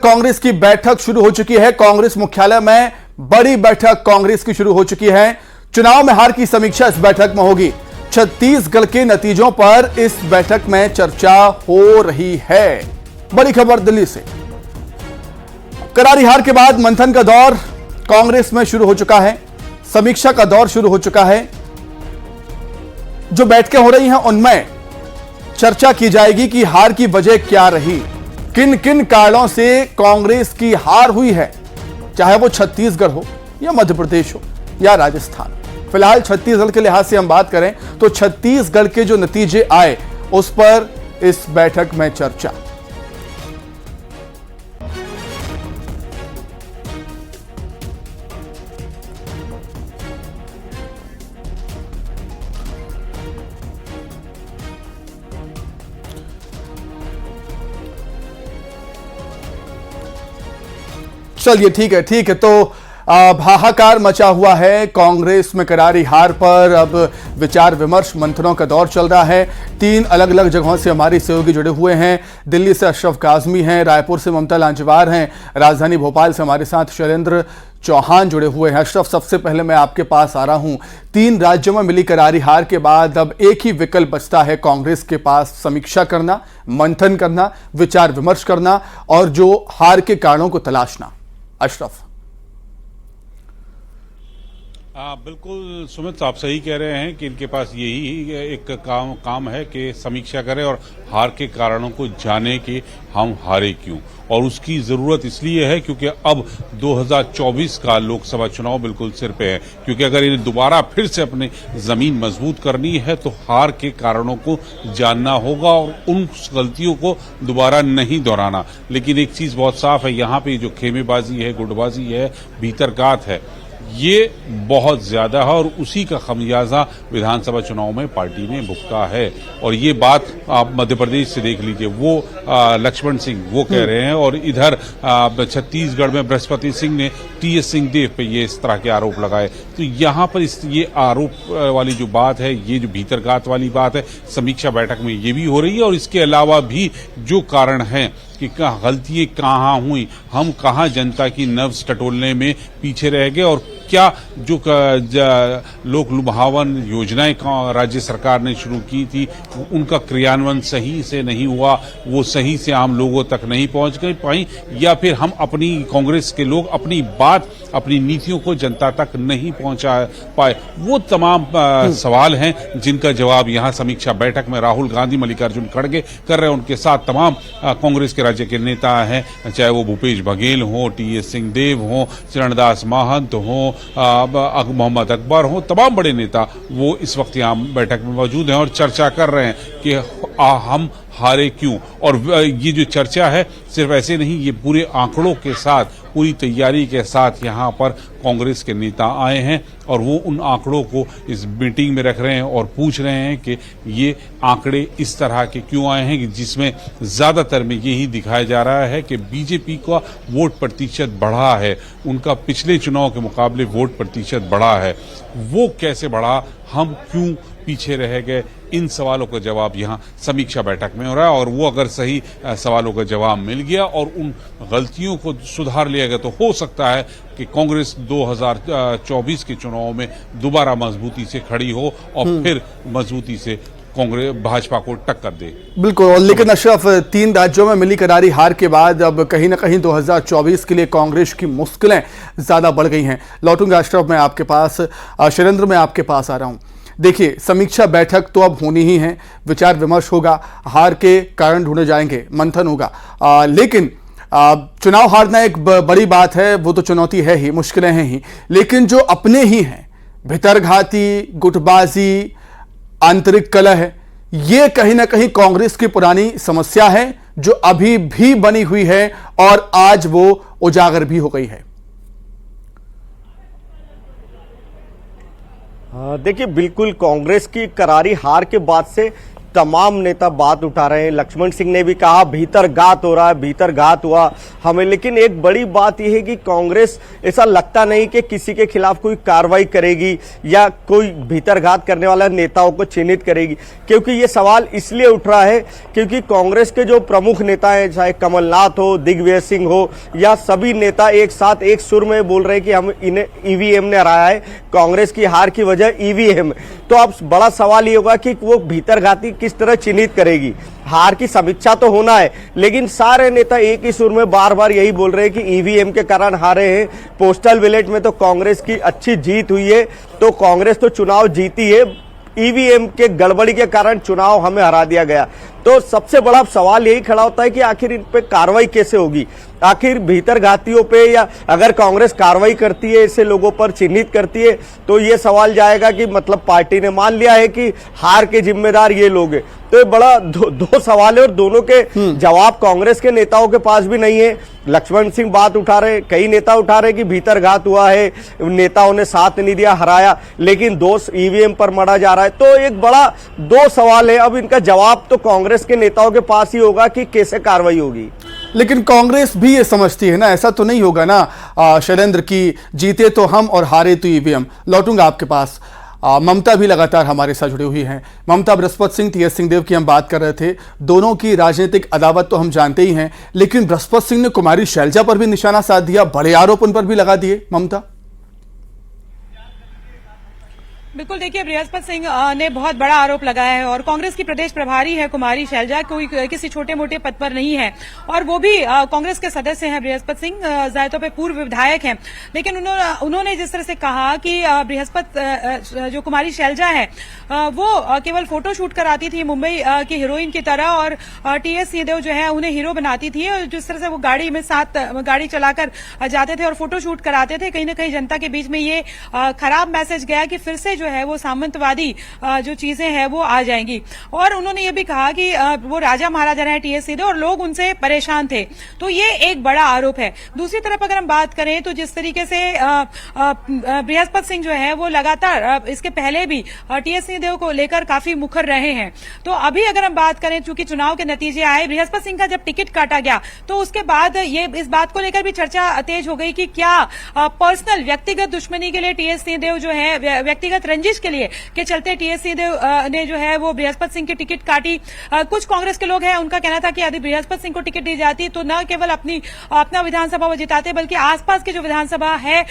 कांग्रेस की बैठक शुरू हो चुकी है। कांग्रेस मुख्यालय में बड़ी बैठक कांग्रेस की शुरू हो चुकी है। चुनाव में हार की समीक्षा इस बैठक में होगी। छत्तीसगढ़ के नतीजों पर इस बैठक में चर्चा हो रही है। बड़ी खबर दिल्ली से। करारी हार के बाद मंथन का दौर कांग्रेस में शुरू हो चुका है। समीक्षा का दौर शुरू हो चुका है। जो बैठकें हो रही हैं उनमें चर्चा की जाएगी कि हार की वजह क्या रही, किन किन कारणों से कांग्रेस की हार हुई है, चाहे वो छत्तीसगढ़ हो या मध्य प्रदेश हो या राजस्थान। फिलहाल छत्तीसगढ़ के लिहाज से हम बात करें तो छत्तीसगढ़ के जो नतीजे आए उस पर इस बैठक में चर्चा। चलिए ठीक है। तो हाहाकार मचा हुआ है कांग्रेस में करारी हार पर। अब विचार विमर्श मंथनों का दौर चल रहा है। 3 अलग अलग जगहों से हमारे सहयोगी जुड़े हुए हैं। दिल्ली से अशरफ काजमी हैं, रायपुर से ममता लांजवार हैं, राजधानी भोपाल से हमारे साथ शैलेंद्र चौहान जुड़े हुए हैं। अशरफ, सबसे पहले मैं आपके पास आ रहा हूं। 3 राज्यों में मिली करारी हार के बाद अब एक ही विकल्प बचता है कांग्रेस के पास, समीक्षा करना, मंथन करना, विचार विमर्श करना और जो हार के कारणों को तलाशना। अशरफ। बिल्कुल सुमित, आप सही कह रहे हैं कि इनके पास यही एक काम है कि समीक्षा करें और हार के कारणों को जाने कि हम हारे क्यों। और उसकी जरूरत इसलिए है क्योंकि अब 2024 का लोकसभा चुनाव बिल्कुल सिर पे है। क्योंकि अगर इन्हें दोबारा फिर से अपनी जमीन मजबूत करनी है तो हार के कारणों को जानना होगा और उन गलतियों को दोबारा नहीं दोहराना। लेकिन एक चीज बहुत साफ है, यहाँ पे जो खेमेबाजी है, गुटबाजी है, भीतरघात है, ये बहुत ज्यादा है और उसी का खमियाजा विधानसभा चुनाव में पार्टी ने भुगता है। और ये बात आप मध्य प्रदेश से देख लीजिए, वो लक्ष्मण सिंह वो कह रहे हैं और इधर छत्तीसगढ़ में बृहस्पति सिंह ने टीएस सिंहदेव पे ये इस तरह के आरोप लगाए। तो यहाँ पर ये आरोप वाली जो बात है, ये जो भीतरघात वाली बात है, समीक्षा बैठक में ये भी हो रही है। और इसके अलावा भी जो कारण है कि गलतियां कहाँ हुई, हम कहाँ जनता की नब्ज टटोलने में पीछे रह गए और क्या जो लोक लुभावन योजनाएं राज्य सरकार ने शुरू की थी उनका क्रियान्वयन सही से नहीं हुआ, वो सही से आम लोगों तक नहीं पहुंच पाई, या फिर हम अपनी कांग्रेस के लोग अपनी बात, अपनी नीतियों को जनता तक नहीं पहुंचा पाए। वो तमाम सवाल हैं जिनका जवाब यहाँ समीक्षा बैठक में राहुल गांधी, मल्लिकार्जुन खड़गे कर रहे हैं। उनके साथ तमाम कांग्रेस के राज्य के नेता हैं, चाहे वो भूपेश बघेल हो, टीएस सिंहदेव हो, चरणदास महंत हो, मोहम्मद अकबर हो, तमाम बड़े नेता वो इस वक्त यहाँ बैठक में मौजूद हैं और चर्चा कर रहे हैं कि हम हारे क्यों। और ये जो चर्चा है सिर्फ ऐसे नहीं, ये पूरे आंकड़ों के साथ, पूरी तैयारी के साथ यहाँ पर कांग्रेस के नेता आए हैं और वो उन आंकड़ों को इस मीटिंग में रख रहे हैं और पूछ रहे हैं कि ये आंकड़े इस तरह के क्यों आए हैं, कि जिसमें ज्यादातर में यही दिखाया जा रहा है कि बीजेपी का वोट प्रतिशत बढ़ा है, उनका पिछले चुनाव के मुकाबले वोट प्रतिशत बढ़ा है। वो कैसे बढ़ा, हम क्यों पीछे रह गए, इन सवालों का जवाब यहाँ समीक्षा बैठक में हो रहा है। और वो अगर सही सवालों का जवाब मिल गया और उन गलतियों को सुधार लिया गया तो हो सकता है कि कांग्रेस 2024 के चुनाव में दोबारा मजबूती से खड़ी हो और फिर मजबूती से कांग्रेस भाजपा को टक्कर दे। बिल्कुल। और लेकिन अशरफ, 3 राज्यों में मिली करारी हार के बाद अब कहीं ना कहीं 2024 के लिए कांग्रेस की मुश्किलें ज्यादा बढ़ गई हैं। लौटूंगा अशरफ मैं आपके पास, शैलेंद्र मैं आपके पास आ रहा हूं। देखिए, समीक्षा बैठक तो अब होनी ही है, विचार विमर्श होगा, हार के कारण ढूंढे जाएंगे, मंथन होगा। लेकिन चुनाव हारना एक बड़ी बात है, वो तो चुनौती है ही, मुश्किलें हैं ही। लेकिन जो अपने ही हैं, भितरघाती, गुटबाजी, आंतरिक कलह है, ये कहीं ना कहीं कांग्रेस की पुरानी समस्या है जो अभी भी बनी हुई है और आज वो उजागर भी हो गई है। देखिए, बिल्कुल कांग्रेस की करारी हार के बाद से तमाम नेता बात उठा रहे हैं। लक्ष्मण सिंह ने भी कहा भीतर घात हो रहा है, भीतर घात हुआ हमें। लेकिन एक बड़ी बात यह है कि कांग्रेस ऐसा लगता नहीं कि किसी के खिलाफ कोई कार्रवाई करेगी या कोई भीतर घात करने वाला नेताओं को चिन्हित करेगी, क्योंकि ये सवाल इसलिए उठ रहा है क्योंकि कांग्रेस के जो प्रमुख नेता हैं, चाहे कमलनाथ हो, दिग्विजय सिंह हो, या सभी नेता एक साथ एक सुर में बोल रहे हैं कि हम इन्हें ईवीएम ने हराया है, कांग्रेस की हार की वजह ईवीएम। तो अब बड़ा सवाल ये होगा कि वो भीतरघाती किस तरह चिन्हित करेगी। हार की समीक्षा तो होना है, लेकिन सारे नेता एक ही सुर में बार बार यही बोल रहे हैं कि ईवीएम के कारण हारे हैं। पोस्टल बैलेट में तो कांग्रेस की अच्छी जीत हुई है, तो कांग्रेस तो चुनाव जीती है, ईवीएम के गड़बड़ी के कारण चुनाव हमें हरा दिया गया। तो सबसे बड़ा सवाल यही खड़ा होता है कि आखिर इन पे कार्रवाई कैसे होगी। आखिर भीतरघातियों पे, या अगर कांग्रेस कार्रवाई करती है, ऐसे लोगों पर चिन्हित करती है, तो ये सवाल जाएगा कि मतलब पार्टी ने मान लिया है कि हार के जिम्मेदार ये लोग हैं। तो ये बड़ा दो सवाल है और दोनों के जवाब कांग्रेस के नेताओं के पास भी नहीं है। लक्ष्मण सिंह बात उठा रहे, कई नेता उठा रहे कि भीतरघात हुआ है, नेताओं ने साथ नहीं दिया, हराया, लेकिन दोष ईवीएम पर मढ़ा जा रहा है। तो एक बड़ा दो सवाल है। अब इनका जवाब तो कांग्रेस के नेताओं के पास ही होगा कि कैसे कार्रवाई होगी। लेकिन कांग्रेस भी ये समझती है ना, ऐसा तो नहीं होगा ना शैलेंद्र की जीते तो हम और हारे तो ईवीएम। लौटूंगा आपके पास। ममता भी लगातार हमारे साथ जुड़ी हुई हैं। ममता, बृहस्पति सिंह, टीएस सिंहदेव की हम बात कर रहे थे। दोनों की राजनीतिक अदावत तो हम जानते ही हैं, लेकिन बृहस्पति सिंह ने कुमारी शैलजा पर भी निशाना साध दिया, बड़े आरोप उन पर भी लगा दिए। ममता, बिल्कुल, देखिए बृहस्पति सिंह ने बहुत बड़ा आरोप लगाया है और कांग्रेस की प्रदेश प्रभारी है कुमारी शैलजा, कोई किसी छोटे मोटे पद पर नहीं है और वो भी कांग्रेस के सदस्य हैं। बृहस्पति सिंह जाए तो पे पूर्व विधायक हैं, लेकिन उन्होंने जिस तरह से कहा कि बृहस्पति जो कुमारी शैलजा है वो केवल फोटो शूट कराती थी मुंबई की हीरोइन की तरह, और टीएस सिंहदेव जो है उन्हें हीरो बनाती थी, और जिस तरह से वो गाड़ी में साथ गाड़ी चलाकर जाते थे और फोटो शूट कराते थे, कहीं ना कहीं जनता के बीच में ये खराब मैसेज गया कि फिर से जो है वो सामंतवादी जो चीजें हैं वो आ जाएंगी। और उन्होंने ये भी कहा कि वो राजा महाराजा रहे टीएस सिंहदेव और लोग उनसे परेशान थे। तो ये एक बड़ा आरोप है। दूसरी तरफ अगर हम बात करें तो जिस तरीके से बृहस्पति सिंह जो है वो लगातार इसके पहले भी टीएस सिंहदेव को लेकर काफी मुखर रहे हैं। तो अभी अगर हम बात करें, चूंकि चुनाव के नतीजे आए, बृहस्पति सिंह का जब टिकट काटा गया तो उसके बाद ये इस बात को लेकर भी चर्चा तेज हो गई कि क्या पर्सनल व्यक्तिगत दुश्मनी के लिए टीएस सिंहदेव जो है, व्यक्तिगत रंजिश के लिए के चलते टीएस सिंहदेव ने जो है वो बृहस्पति सिंह की टिकट काटी। कुछ कांग्रेस के लोग हैं, उनका कहना था कि यदि बृहस्पति सिंह को टिकट दी जाती तो न केवल अपना विधानसभा वो जिताते, बल्कि आसपास की जो विधानसभा है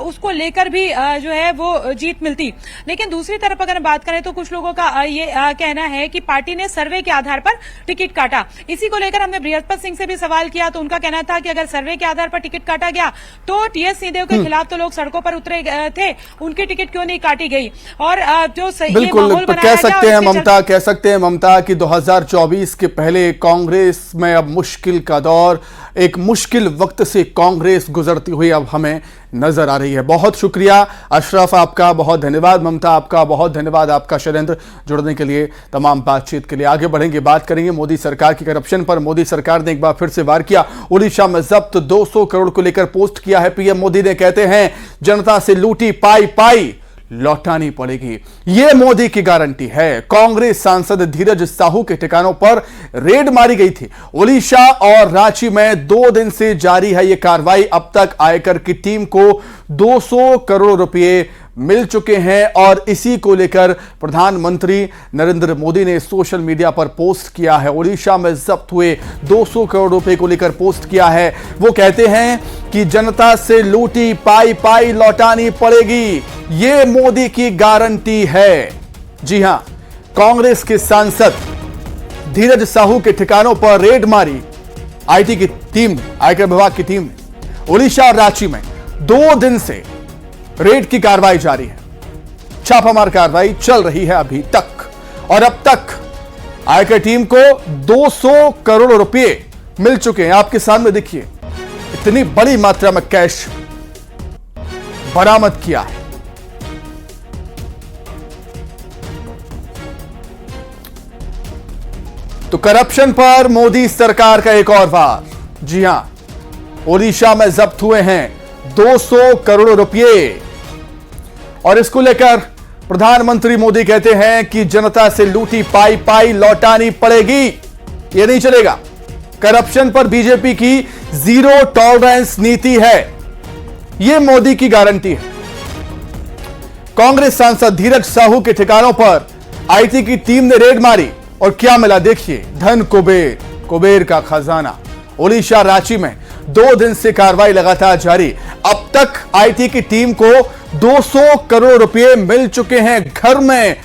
उसको लेकर भी जो है वो जीत मिलती। लेकिन दूसरी तरफ अगर बात करें तो कुछ लोगों का ये कहना है कि पार्टी ने सर्वे के आधार पर टिकट काटा। इसी को लेकर हमने बृहस्पति सिंह से भी सवाल किया तो उनका कहना था कि अगर सर्वे के आधार पर टिकट काटा गया तो टीएस सिंहदेव के खिलाफ तो लोग सड़कों पर उतरे थे, उनकी टिकट क्यों नहीं काटी गई। और जो बिल्कुल कह सकते हैं ममता, कह सकते हैं ममता कि 2024 के पहले कांग्रेस में अब मुश्किल का दौर, एक मुश्किल वक्त से कांग्रेस गुजरती हुई अब हमें नजर आ रही है। बहुत शुक्रिया अशरफ, आपका बहुत धन्यवाद। ममता, आपका बहुत धन्यवाद। आपका शैलेंद्र जुड़ने के लिए, तमाम बातचीत के लिए। आगे बढ़ेंगे, बात करेंगे मोदी सरकार की करप्शन पर। मोदी सरकार ने एक बार फिर से वार किया। उड़ीसा में जब्त 200 करोड़ को लेकर पोस्ट किया है पीएम मोदी ने। कहते हैं जनता से लूटी पाई पाई लौटानी पड़ेगी, यह मोदी की गारंटी है। कांग्रेस सांसद धीरज साहू के ठिकानों पर रेड मारी गई थी। उड़ीसा और रांची में 2 दिन से जारी है यह कार्रवाई। अब तक आयकर की टीम को 200 करोड़ रुपए मिल चुके हैं और इसी को लेकर प्रधानमंत्री नरेंद्र मोदी ने सोशल मीडिया पर पोस्ट किया है। उड़ीसा में जब्त हुए 200 करोड़ रुपए को लेकर पोस्ट किया है। वो कहते हैं कि जनता से लूटी पाई पाई लौटानी पड़ेगी, ये मोदी की गारंटी है। जी हां, कांग्रेस के सांसद धीरज साहू के ठिकानों पर रेड मारी आईटी की टीम, आयकर विभाग की टीम ने। उड़ीसा और रांची में 2 दिन से रेड की कार्रवाई जारी है। छापामार कार्रवाई चल रही है अभी तक और अब तक आयकर टीम को 200 करोड़ रुपए मिल चुके हैं। आपके सामने देखिए, इतनी बड़ी मात्रा में कैश बरामद किया है। तो करप्शन पर मोदी सरकार का एक और वार। जी हां, ओडिशा में जब्त हुए हैं 200 करोड़ रुपए और इसको लेकर प्रधानमंत्री मोदी कहते हैं कि जनता से लूटी पाई पाई लौटानी पड़ेगी, यह नहीं चलेगा। करप्शन पर बीजेपी की जीरो टॉलरेंस नीति है, यह मोदी की गारंटी है। कांग्रेस सांसद धीरज साहू के ठिकानों पर आईटी की टीम ने रेड मारी और क्या मिला देखिए, धन कुबेर का खजाना। ओडिशा रांची में 2 दिन से कार्रवाई लगातार जारी। अब तक आईटी की टीम को 200 करोड़ रुपए मिल चुके हैं घर में